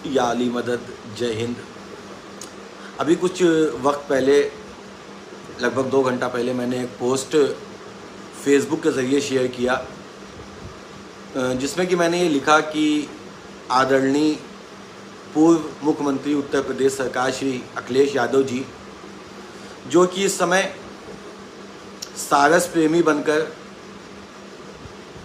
या अली मदद। जय हिंद। अभी कुछ वक्त पहले, लगभग 2 घंटा पहले, मैंने एक पोस्ट फेसबुक के ज़रिए शेयर किया जिसमें कि मैंने ये लिखा कि आदरणीय पूर्व मुख्यमंत्री उत्तर प्रदेश सरकार श्री अखिलेश यादव जी, जो कि इस समय सारस प्रेमी बनकर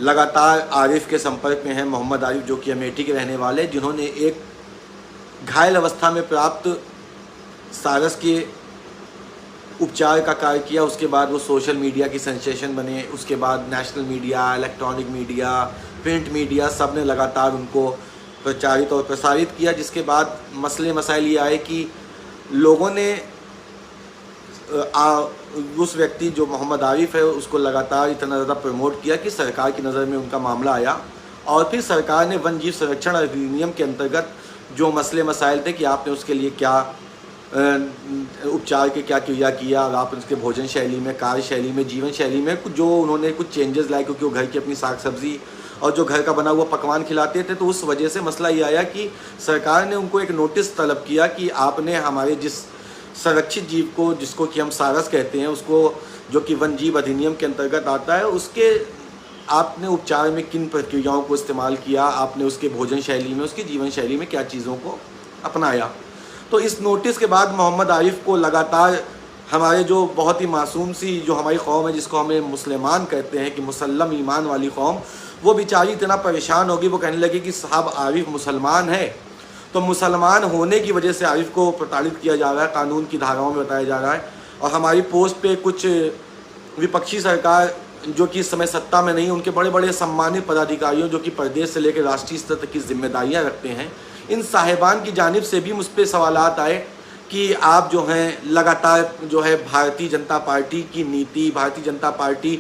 लगातार आरिफ के संपर्क में हैं। मोहम्मद आरिफ, जो कि अमेठी के रहने वाले, जिन्होंने एक घायल अवस्था में प्राप्त सारस के उपचार का कार्य किया। उसके बाद वो सोशल मीडिया की सेंसेशन बने। उसके बाद national media, electronic media, print media, सब ने लगातार उनको प्रचारित और प्रसारित किया। जिसके बाद मसले मसाइल ये आए कि लोगों ने उस व्यक्ति जो मोहम्मद आरिफ है उसको लगातार इतना ज़्यादा प्रमोट किया कि सरकार की नज़र में उनका मामला आया। और फिर सरकार ने वन जीव संरक्षण अधिनियम के अंतर्गत जो मसले मसाइल थे कि आपने उसके लिए क्या उपचार के क्या क्रिया किया, और आप उसके भोजन शैली में, कार्य शैली में, जीवन शैली में कुछ जो उन्होंने कुछ चेंजेस लाए, क्योंकि वो घर की अपनी साग सब्ज़ी और जो घर का बना हुआ पकवान खिलाते थे। तो उस वजह से मसला ये आया कि सरकार ने उनको एक नोटिस तलब किया कि आपने हमारे जिस संरक्षित जीव को, जिसको कि हम सारस कहते हैं, उसको, जो कि वन जीव अधिनियम के अंतर्गत आता है, उसके आपने उपचार में किन प्रक्रियाओं को इस्तेमाल किया, आपने उसके भोजन शैली में, उसकी जीवन शैली में क्या चीज़ों को अपनाया। तो इस नोटिस के बाद मोहम्मद आरिफ को लगातार हमारे जो बहुत ही मासूम सी जो हमारी कौम है, जिसको हमें मुसलमान कहते हैं कि मुसल्लम ईमान वाली कौम, वो बेचारी इतना परेशान होगी। वो कहने लगी कि साहब आरिफ मुसलमान है, तो मुसलमान होने की वजह से आरिफ को प्रताड़ित किया जा रहा है, कानून की धाराओं में बताया जा रहा है। और हमारी पोस्ट पे कुछ विपक्षी सरकार, जो कि इस समय सत्ता में नहीं, उनके बड़े बड़े सम्मानित पदाधिकारियों, जो कि प्रदेश से लेकर राष्ट्रीय स्तर तक की जिम्मेदारियां रखते हैं, इन साहिबान की जानिब से भी मुझ पर सवालात आए कि आप जो हैं लगातार जो है भारतीय जनता पार्टी की नीति, भारतीय जनता पार्टी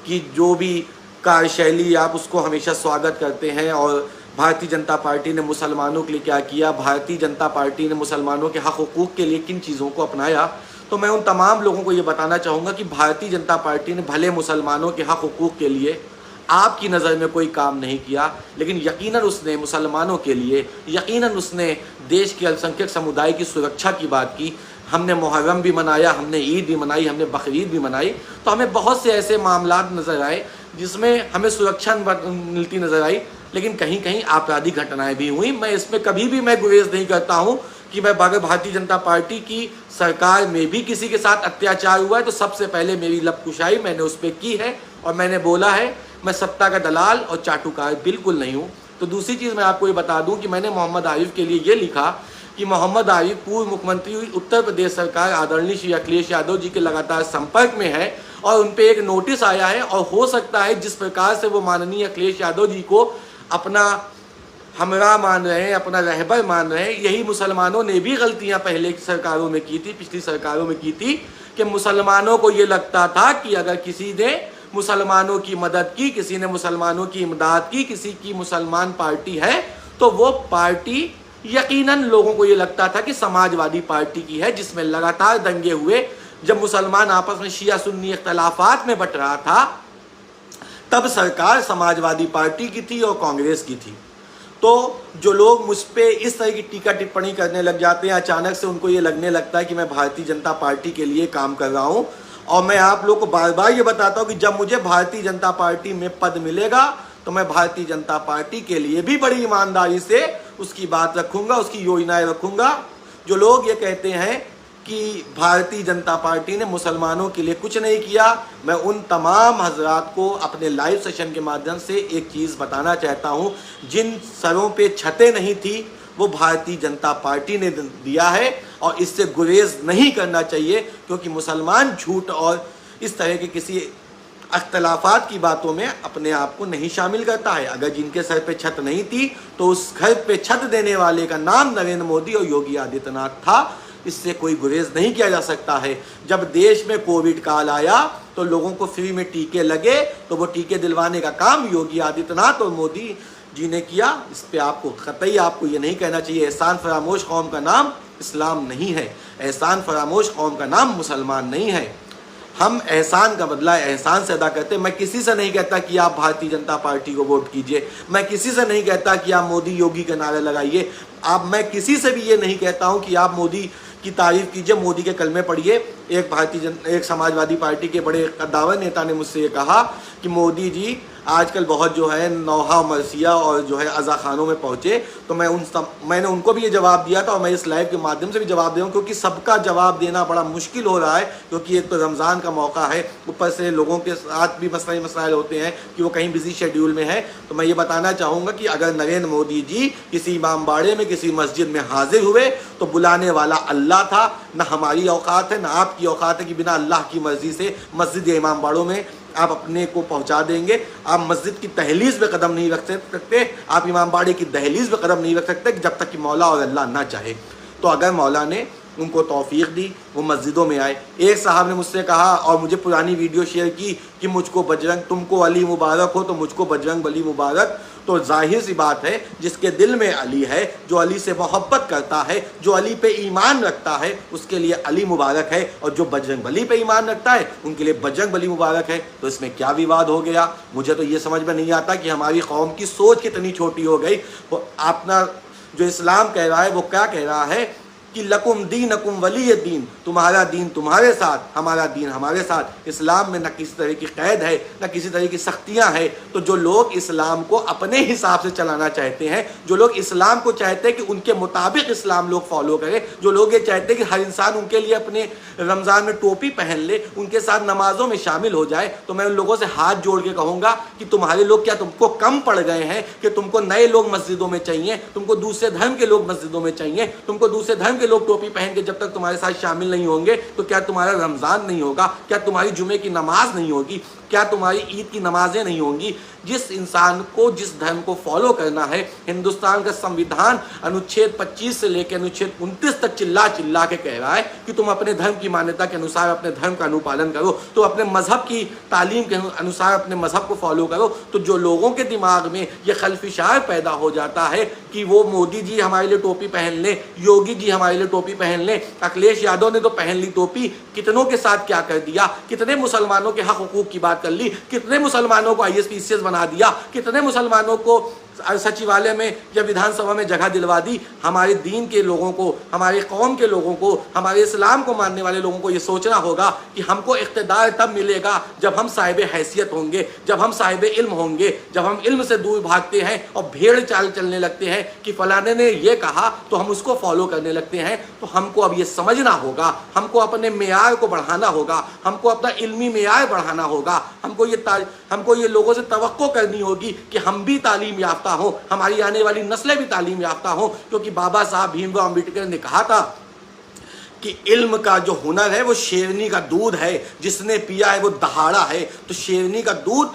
की जो भी कार्यशैली, आप उसको हमेशा स्वागत करते हैं। और भारतीय जनता पार्टी ने मुसलमानों के लिए क्या किया, भारतीय जनता पार्टी ने मुसलमानों के हक़ हुकूक़ के लिए किन चीज़ों को अपनाया। तो मैं उन तमाम लोगों को ये बताना चाहूँगा कि भारतीय जनता पार्टी ने भले मुसलमानों के हक़ हुकूक़ के लिए आपकी नज़र में कोई काम नहीं किया, लेकिन यकीनन उसने मुसलमानों के लिए, यकीनन उसने देश के अल्पसंख्यक समुदाय की सुरक्षा की बात की। हमने मुहर्रम भी मनाया, हमने ईद भी मनाई, हमने बकरीद भी मनाई। तो हमें बहुत से ऐसे मामलात नज़र आए जिसमें हमें सुरक्षा मिलती नज़र आई, लेकिन कहीं कहीं आपराधिक घटनाएं भी हुई। मैं इसमें कभी भी मैं गुरेज नहीं करता हूं कि मैं भारतीय जनता पार्टी की सरकार में भी किसी के साथ अत्याचार हुआ है तो सबसे पहले मेरी लबकुशाई मैंने उस पर की है, और मैंने बोला है मैं सत्ता का दलाल और चाटुकार बिल्कुल नहीं हूँ। तो दूसरी चीज़ मैं आपको ये बता दूँ कि मैंने मोहम्मद आरिफ के लिए ये लिखा कि मोहम्मद आरिफ पूर्व मुख्यमंत्री उत्तर प्रदेश सरकार आदरणीय श्री अखिलेश यादव जी के लगातार संपर्क में है, और उन पर एक नोटिस आया है। और हो सकता है जिस प्रकार से वो माननीय अखिलेश यादव जी को अपना हमरा मान रहे हैं, अपना रहबर मान रहे हैं, यही मुसलमानों ने भी गलतियां पहले की सरकारों में की थी, पिछली सरकारों में की थी, कि मुसलमानों को ये लगता था कि अगर किसी ने मुसलमानों की मदद की, किसी ने मुसलमानों की इमदाद की, किसी की मुसलमान पार्टी है, तो वो पार्टी यकीनन लोगों को ये लगता था कि समाजवादी पार्टी की है, जिसमें लगातार दंगे हुए। जब मुसलमान आपस में शिया सुन्नी इख्तलाफात में बट रहा था, तब सरकार समाजवादी पार्टी की थी और कांग्रेस की थी। तो जो लोग मुझ पे इस तरह की टीका टिप्पणी करने लग जाते हैं, अचानक से उनको ये लगने लगता है कि मैं भारतीय जनता पार्टी के लिए काम कर रहा हूँ। और मैं आप लोग को बार बार ये बताता हूँ कि जब मुझे भारतीय जनता पार्टी में पद मिलेगा तो मैं भारतीय जनता पार्टी के लिए भी बड़ी ईमानदारी से उसकी बात रखूँगा, उसकी योजनाएँ रखूँगा। जो लोग ये कहते हैं कि भारतीय जनता पार्टी ने मुसलमानों के लिए कुछ नहीं किया, मैं उन तमाम हजरात को अपने लाइव सेशन के माध्यम से एक चीज़ बताना चाहता हूं, जिन सरों पे छतें नहीं थी वो भारतीय जनता पार्टी ने दिया है, और इससे गुरेज नहीं करना चाहिए, क्योंकि मुसलमान झूठ और इस तरह के किसी अख्तलाफात की बातों में अपने आप को नहीं शामिल करता है। अगर जिनके सर पे छत नहीं थी तो उस घर पे छत देने वाले का नाम नरेंद्र मोदी और योगी आदित्यनाथ था। इससे कोई गुरेज नहीं किया जा सकता है। जब देश में कोविड काल आया तो लोगों को फ्री में टीके लगे, तो वो टीके दिलवाने का काम योगी आदित्यनाथ और मोदी जी ने किया। इस पे आपको कतई आपको ये नहीं कहना चाहिए एहसान फरामोश कौम का नाम इस्लाम नहीं है, एहसान फरामोश कौम का नाम मुसलमान नहीं है। हम एहसान का बदला एहसान से अदा करते हैं। मैं किसी से नहीं कहता कि आप भारतीय जनता पार्टी को वोट कीजिए, मैं किसी से नहीं कहता कि आप मोदी योगी के नारे लगाइए, मैं किसी से भी ये नहीं कहता हूँ कि आप मोदी की तारीफ कीजिए, मोदी के कलमे पढ़िए। एक समाजवादी पार्टी के बड़े कद्दावर नेता ने मुझसे ये कहा कि मोदी जी आजकल बहुत जो है नौहा मरसिया और जो है अज़ा खानों में पहुँचे। तो मैंने उनको भी ये जवाब दिया था और मैं इस लाइव के माध्यम से भी जवाब दे रहा हूँ, क्योंकि सबका जवाब देना बड़ा मुश्किल हो रहा है, क्योंकि एक तो रमज़ान का मौका है, ऊपर से लोगों के साथ भी मसाइल होते हैं कि वो कहीं बिजी शेड्यूल में है। तो मैं ये बताना चाहूँगा कि अगर नरेंद्र मोदी जी किसी इमामबाड़े में किसी मस्जिद में हाजिर हुए तो बुलाने वाला अल्लाह था, ना हमारी औकात है ना आपकी औकात है कि बिना अल्लाह की मर्जी से मस्जिद या इमामबाड़ों में आप अपने को पहुंचा देंगे। आप मस्जिद की दहलीज पे कदम नहीं रख सकते, आप इमामबाड़े की दहलीज पे कदम नहीं रख सकते जब तक कि मौला और अल्लाह ना चाहे। तो अगर मौला ने उनको तौफीक दी, वो मस्जिदों में आए। एक साहब ने मुझसे कहा और मुझे पुरानी वीडियो शेयर की कि मुझको बजरंग, तुमको अली मुबारक हो तो मुझको बजरंग बली मुबारक। तो जाहिर सी बात है, जिसके दिल में अली है, जो अली से मोहब्बत करता है, जो अली पे ईमान रखता है, उसके लिए अली मुबारक है, और जो बजरंग बली पे ईमान रखता है उनके लिए बजरंग बली मुबारक है। तो इसमें क्या विवाद हो गया? मुझे तो ये समझ में नहीं आता कि हमारी कौम की सोच कितनी छोटी हो गई। वो अपना जो इस्लाम कह रहा है वो क्या कह रहा है कि लकुम दीनकुम वली दीन, तुम्हारा दीन तुम्हारे साथ, हमारा दीन हमारे साथ। इस्लाम में न किसी तरह की कैद है, न किसी तरह की सख्तियां हैं। तो जो लोग इस्लाम को अपने हिसाब से चलाना चाहते हैं, जो लोग इस्लाम को चाहते हैं कि उनके मुताबिक इस्लाम लोग फॉलो करें, जो लोग ये चाहते हैं कि हर इंसान उनके लिए अपने रमज़ान में टोपी पहन ले, उनके साथ नमाजों में शामिल हो जाए, तो मैं उन लोगों से हाथ जोड़ के कहूँगा कि तुम्हारे लोग क्या तुमको कम पड़ गए हैं कि तुमको नए लोग मस्जिदों में चाहिए, तुमको दूसरे धर्म के लोग मस्जिदों में चाहिए, तुमको दूसरे धर्म के लोग टोपी पहन के जब तक तुम्हारे साथ शामिल नहीं होंगे तो क्या तुम्हारा रमज़ान नहीं होगा? क्या तुम्हारी जुमे की नमाज नहीं होगी? क्या तुम्हारी ईद की नमाजें नहीं होंगी? जिस इंसान को जिस धर्म को फॉलो करना है, हिंदुस्तान का संविधान अनुच्छेद 25 से लेकर अनुच्छेद 29 तक चिल्ला चिल्ला के कह रहा है कि तुम अपने धर्म की मान्यता के अनुसार अपने धर्म का अनुपालन करो, तो अपने मजहब की तालीम के अनुसार अपने मजहब को फॉलो करो। तो जो लोगों के दिमाग में ये खलफिशार पैदा हो जाता है कि वो मोदी जी हमारे लिए टोपी पहन लें, योगी जी हमारे लिए टोपी पहन लें, अखिलेश यादव ने तो पहन ली टोपी, कितनों के साथ क्या कर दिया, कितने मुसलमानों के हक हुकूक की बात कर ली, कितने मुसलमानों को IAS PCS बना दिया, कितने मुसलमानों को सचिवालय में या विधानसभा में जगह दिलवा दी। हमारे दीन के लोगों को, हमारे कौम के लोगों को, हमारे इस्लाम को मानने वाले लोगों को ये सोचना होगा कि हमको इख्तिदार तब मिलेगा जब हम साहिब हैसियत होंगे, जब हम साहिब इल्म होंगे, जब हम इल्म से दूर भागते हैं और भेड़ चाल चलने लगते हैं कि फलाने ने ये कहा तो हम उसको फॉलो करने लगते हैं। तो हमको अब ये समझना होगा, हमको अपने मेयार को बढ़ाना होगा, हमको अपना इल्मी मेयार बढ़ाना होगा, हमको ये लोगों से तवक्को करनी होगी कि हम भी तालीम याफ्ता हो, हमारी आने वाली नस्लें भी तालीम याफ्ता हो। क्योंकि बाबा साहब भीमराव अम्बेडकर ने कहा था कि इल्म का जो हुनर है वो शेरनी का दूध है, जिसने पिया है वो दहाड़ा है। तो शेरनी का दूध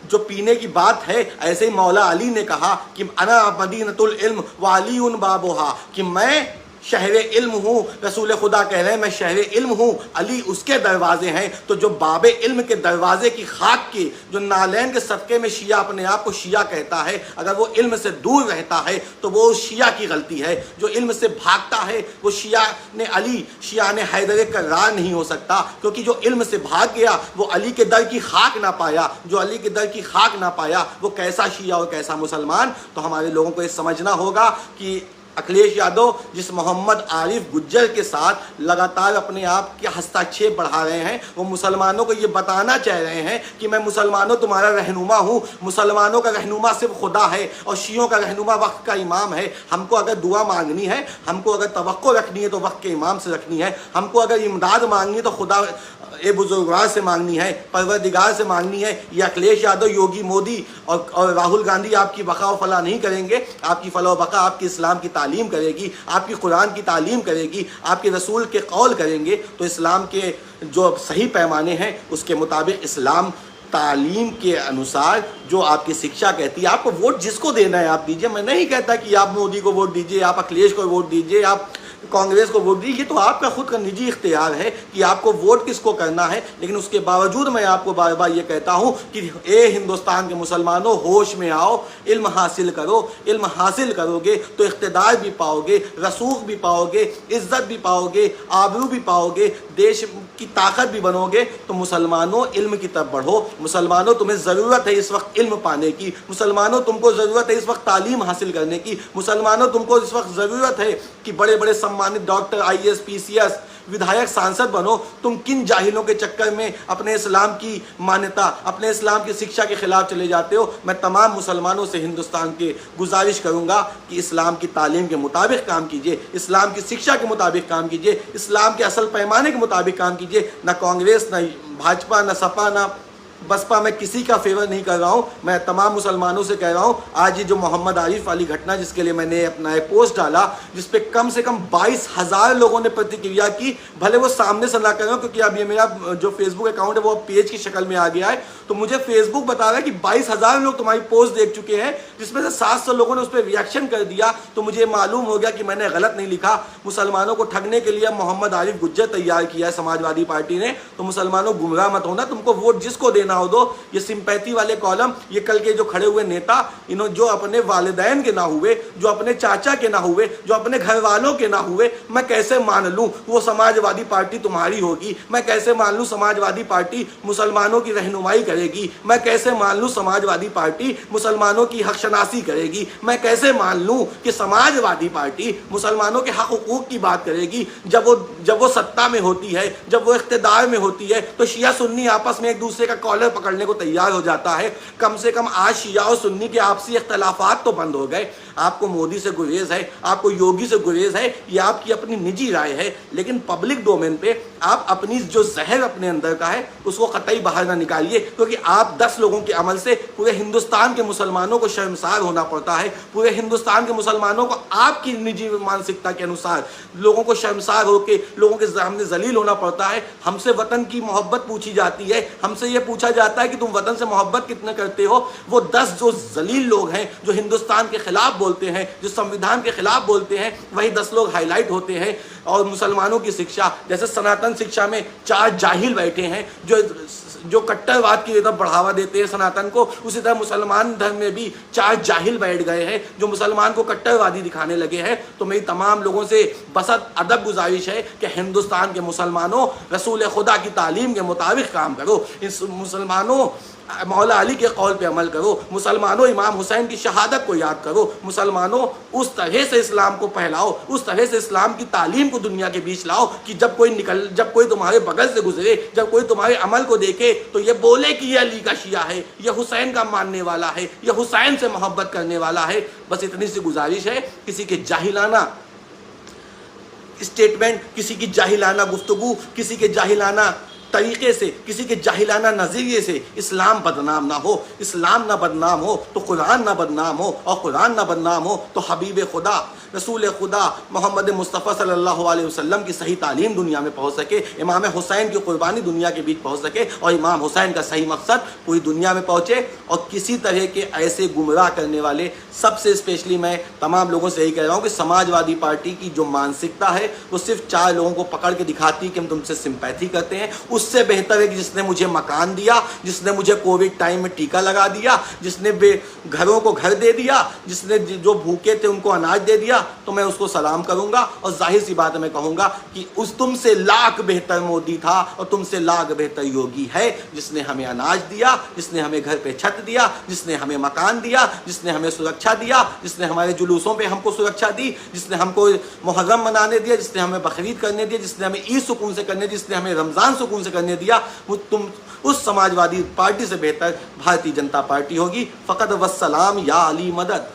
जो पीने की बात है, ऐसे ही मौला अली ने कहा कि अना मदीनतुल इल्म व अलीउन बाबुहा, कि मैं शहर इल्म हूँ। रसूल खुदा कह रहे हैं मैं शहर इल्म हूँ, अली उसके दरवाजे हैं। तो जो बाबे इल्म के दरवाजे की खाक की, जो नालैन के सदक़े में शिया अपने आप को शिया कहता है, अगर वो इल्म से दूर रहता है तो वो शिया की गलती है। जो इल्म से भागता है वो शिया ने अली, शिया ने हैदर कर्रार नहीं हो सकता, क्योंकि जो इल्म से भाग गया वो अली के दर की खाक ना पाया, जो अली के दर की खाक ना पाया वो कैसा शिया और कैसा मुसलमान। तो हमारे लोगों को ये समझना होगा कि अखिलेश यादव जिस मोहम्मद आरिफ गुज्जर के साथ लगातार अपने आप के हस्तक्षेप बढ़ा रहे हैं, वो मुसलमानों को ये बताना चाह रहे हैं कि मैं मुसलमानों तुम्हारा रहनुमा हूँ। मुसलमानों का रहनुमा सिर्फ खुदा है और शियों का रहनुमा वक्त का इमाम है। हमको अगर दुआ मांगनी है, हमको अगर तवक्को रखनी है तो वक्त के इमाम से रखनी है, हमको अगर इमदाद मांगनी है तो खुदा ए बुजुर्गवार से मांगनी है, परवरदिगार से मांगनी है। ये अखिलेश यादव, योगी, मोदी और राहुल गांधी आपकी बका व फला नहीं करेंगे। आपकी फला व बका आपकी इस्लाम की तालीम करेगी, आपकी कुरान की तालीम करेगी, आपके रसूल के कौल करेंगे। तो इस्लाम के जो सही पैमाने हैं उसके मुताबिक इस्लाम तालीम के अनुसार जो आपकी शिक्षा कहती है, आपको वोट जिसको देना है आप दीजिए। मैं नहीं कहता कि आप मोदी को वोट दीजिए, आप अखिलेश को वोट दीजिए, आप कांग्रेस को वोट दी, ये तो आपका खुद का निजी इख्तियार है कि आपको वोट किसको करना है। लेकिन उसके बावजूद मैं आपको बार बार ये कहता हूँ कि ए हिंदुस्तान के मुसलमानों, होश में आओ, इल्म हासिल करो। इल्म हासिल करोगे तो इख्तिदार भी पाओगे, रसूख भी पाओगे, इज्जत भी पाओगे, आबरू भी पाओगे, देश की ताकत भी बनोगे। तो मुसलमानों, इल्म की तरफ बढ़ो। मुसलमानों, तुम्हें ज़रूरत है इस वक्त इल्म पाने की। मुसलमानों, तुमको ज़रूरत है इस वक्त तालीम हासिल करने की। मुसलमानों, तुमको इस वक्त ज़रूरत है कि बड़े बड़े सम्मानित डॉक्टर, IAS, PCS, विधायक, सांसद बनो। तुम किन जाहिलों के चक्कर में अपने इस्लाम की मान्यता, अपने इस्लाम की शिक्षा के खिलाफ चले जाते हो। मैं तमाम मुसलमानों से हिंदुस्तान के गुजारिश करूंगा कि इस्लाम की तालीम के मुताबिक काम कीजिए, इस्लाम की शिक्षा के मुताबिक काम कीजिए, इस्लाम के असल पैमाने के मुताबिक काम कीजिए। ना कांग्रेस, ना भाजपा, ना सपा, ना बसपा, मैं किसी का फेवर नहीं कर रहा हूँ। मैं तमाम मुसलमानों से कह रहा हूँ, आज ये जो मोहम्मद आरिफ वाली घटना, जिसके लिए मैंने अपना एक पोस्ट डाला, जिस पे कम से कम 22,000 लोगों ने प्रतिक्रिया की, भले वो सामने से ना कर रहा हूँ क्योंकि अब ये मेरा जो फेसबुक अकाउंट है वो पेज की शक्ल में आ गया है, तो मुझे फेसबुक बता रहा है कि 22,000 लोग तुम्हारी पोस्ट देख चुके हैं, जिसमें से 700 लोगों ने उस पर रिएक्शन कर दिया। तो मुझे मालूम हो गया कि मैंने गलत नहीं लिखा। मुसलमानों को ठगने के लिए मोहम्मद आरिफ गुज्जर तैयार किया है समाजवादी पार्टी ने। तो मुसलमानों, गुमराह मत होना, तुमको वोट जिसको देना हो दो। ये सिंपैथी वाले कॉलम, ये कल के जो खड़े हुए नेता, इन्होंने जो अपने वालिदैन के ना हुए, जो अपने चाचा के ना हुए, जो अपने घर वालों के ना हुए, मैं कैसे मान लूं वो समाजवादी पार्टी तुम्हारी होगी? मैं कैसे मान लूं समाजवादी पार्टी मुसलमानों की रहनुमाई करेगी? मैं कैसे मान लूं समाजवादी पार्टी मुसलमानों की हकशनासी करेगी? मैं कैसे मान लूं कि समाजवादी पार्टी मुसलमानों के हक हुकूक की बात करेगी? जब वो सत्ता में होती है, जब वो इख्तिदार में होती है, तो शिया सुन्नी आपस में एक दूसरे का कॉलर पकड़ने को तैयार हो जाता है। कम से कम आज शिया और सुन्नी के आपसी इख्तलाफात तो बंद हो गए। आपको मोदी से गुरेज है, आपको योगी से गुरेज है, ये आपकी अपनी निजी राय है। लेकिन पब्लिक डोमेन पे आप अपनी जो जहर अपने अंदर का है उसको कतई बाहर ना निकालिए, क्योंकि आप 10 लोगों के अमल से पूरे हिंदुस्तान के मुसलमानों को शर्मसार होना पड़ता है। पूरे हिंदुस्तान के मुसलमानों को आपकी निजी मानसिकता के अनुसार लोगों को शर्मसार होकर लोगों के सामने जलील होना पड़ता है। हमसे वतन की मोहब्बत पूछी जाती है, हमसे ये पूछा जाता है कि तुम वतन से मोहब्बत कितने करते हो। वो 10 जो जलील लोग हैं, जो हिंदुस्तान के खिलाफ बोलते हैं, जो संविधान के खिलाफ बोलते हैं, वही 10 लोग हाईलाइट होते हैं। और मुसलमानों की शिक्षा, जैसे सनातन शिक्षा में 4 जाहिल बैठे हैं जो कट्टरवाद की तरफ बढ़ावा देते हैं सनातन को, उसी तरह मुसलमान धर्म में भी 4 जाहिल बैठ गए हैं जो मुसलमान को कट्टरवादी दिखाने लगे हैं। तो मेरी तमाम लोगों से बसत अदब गुजारिश है कि हिंदुस्तान के मुसलमानों, रसूल खुदा की तालीम के मुताबिक काम करो। इस मुसलमानों, मौला अली के कौल पे अमल करो। मुसलमानों, इमाम हुसैन की शहादत को याद करो। मुसलमानों, उस तरह से इस्लाम को फैलाओ, उस तरह से इस्लाम की तालीम को दुनिया के बीच लाओ कि जब कोई तुम्हारे बगल से गुजरे, जब कोई तुम्हारे अमल को देखे तो ये बोले कि ये अली का शिया है, ये हुसैन का मानने वाला है, ये हुसैन से मोहब्बत करने वाला है। बस इतनी सी गुजारिश है, किसी के जाहिलाना स्टेटमेंट, किसी की जाहिलाना गुफ्तगू, किसी के जाहिलाना तरीके से, किसी के जाहिलाना नज़रिए से इस्लाम बदनाम ना हो। इस्लाम ना बदनाम हो तो कुरान ना बदनाम हो, और कुरान ना बदनाम हो तो हबीब खुदा, रसूल खुदा मोहम्मद मुस्तफ़ा सल्लल्लाहु अलैहि वसल्लम की सही तालीम दुनिया में पहुँच सके, इमाम हुसैन की कुर्बानी दुनिया के बीच पहुँच सके, और इमाम हुसैन का सही मकसद पूरी दुनिया में पहुँचे। और किसी तरह के ऐसे गुमराह करने वाले, सबसे स्पेशली मैं तमाम लोगों से यही कह रहा हूँ कि समाजवादी पार्टी की जो मानसिकता है वो सिर्फ 4 लोगों को पकड़ के दिखाती है कि हम तुमसे सिंपैथी करते हैं। उससे बेहतर है कि जिसने मुझे मकान दिया, जिसने मुझे कोविड टाइम में टीका लगा दिया, जिसने घरों को घर दे दिया, जिसने जो भूखे थे उनको अनाज दे दिया, तो मैं उसको सलाम करूंगा। और जाहिर सी बात है, मैं कहूंगा कि तुमसे लाख बेहतर मोदी था और तुमसे लाख बेहतर योगी है, जिसने हमें अनाज दिया, जिसने हमें घर पे छत दिया, जिसने हमें मकान दिया, जिसने हमें सुरक्षा दिया, जिसने हमारे जुलूसों पे हमको सुरक्षा दी, जिसने हमको मुहर्रम मनाने दिया, जिसने हमें बकरीद करने दिया, जिसने हमें ईद सुकून से करने दी, जिसने हमें रमज़ान सुकून से करने दिया, वो तुम उस समाजवादी पार्टी से बेहतर भारतीय जनता पार्टी होगी। फ़कत वस्सलाम या अली मदद।